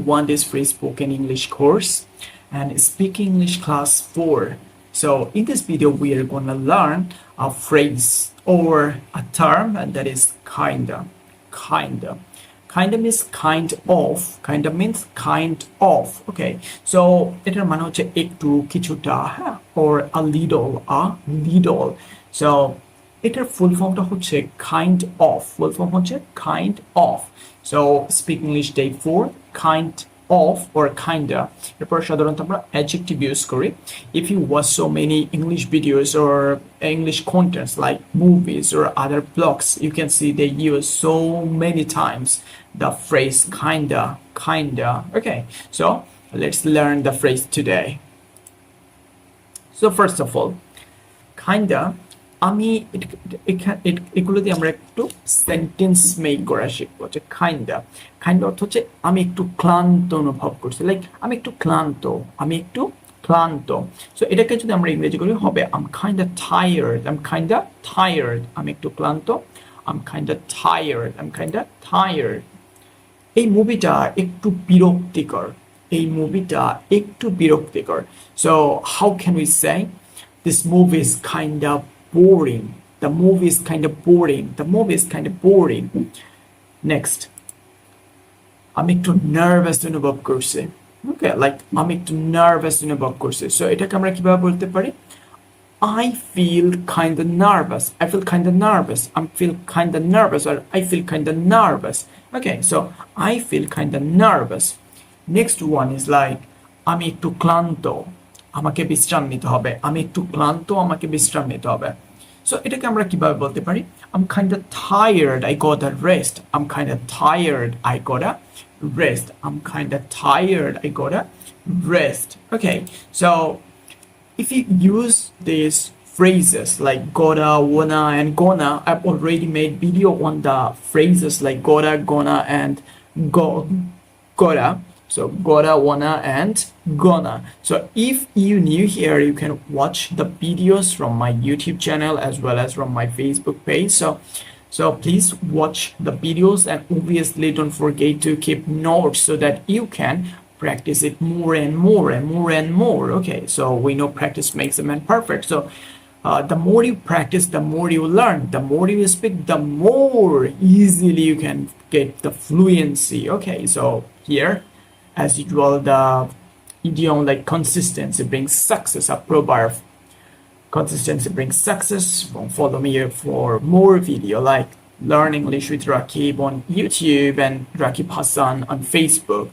want this free spoken English course and speaking English class 4. So in this video, we are going to learn a phrase or a term, and that is kinda. Kinda. Kinda means kind of. Kinda means kind of. Okay. So এটার মানে হচ্ছে একটু কিছুটা, হ্যাঁ, or a little. So এটার ফুল ফর্মটা হচ্ছে kind of. Full form হচ্ছে kind of. So speak English day 4, kind of or kinda. এরপর সাধারণত আমরা adjective use করি. If you watch so many English videos or English contents like movies or other blogs, you can see they use so many times the phrase kinda. Okay, so let's learn the phrase today. So first of all, kinda, আমি এগুলো দিয়ে আমরা একটু sentence make করা শিখবো। যে kinda অর্থ হচ্ছে আমি একটু ক্লান্ত অনুভব করছি, লাইক আমি একটু ক্লান্ত। সো এটাকে যদি আমরা ইংরেজি করি হবে I'm kinda tired, আমি একটু ক্লান্ত, I'm kinda tired. এই মুভিটা একটু বিরক্তিকর। So how can we say this movie is kind of boring? The movie is kind of boring. Next, আমি একটু নার্ভাস অনুভব করছি। ওকে, লাইক আমি একটু নার্ভাস অনুভব করছি। সো এটাকে আমরা কিভাবে বলতে পারি? I feel kind of nervous. I feel kind of nervous or I feel kind of nervous. Okay, so I feel kind of nervous. Next one is like আমি একটু ক্লান্ত, আমাকে বিশ্রাম নিতে হবে। সো এটাকে আমরা কিভাবে বলতে পারি? I'm kind of tired, I gotta rest. I'm kind of tired, I gotta rest. Okay, so if you use these phrases like gotta, wanna, and gonna, I've already made video on the phrases like gotta, gonna, and gotta. So gotta, wanna, and gonna. So if you new here, you can watch the videos from my YouTube channel as well as from my Facebook page. So please watch the videos, and obviously don't forget to keep notes so that you can practice it more and more. Okay, so we know practice makes a man perfect. So the more you practice, the more you learn. The more you speak, the more easily you can get the fluency. Okay, so here, as usual, the idiom like consistency brings success, a proverb. Consistency brings success. Follow me here for more video like Learn English with Rakib on YouTube and Rakib Hassan on Facebook.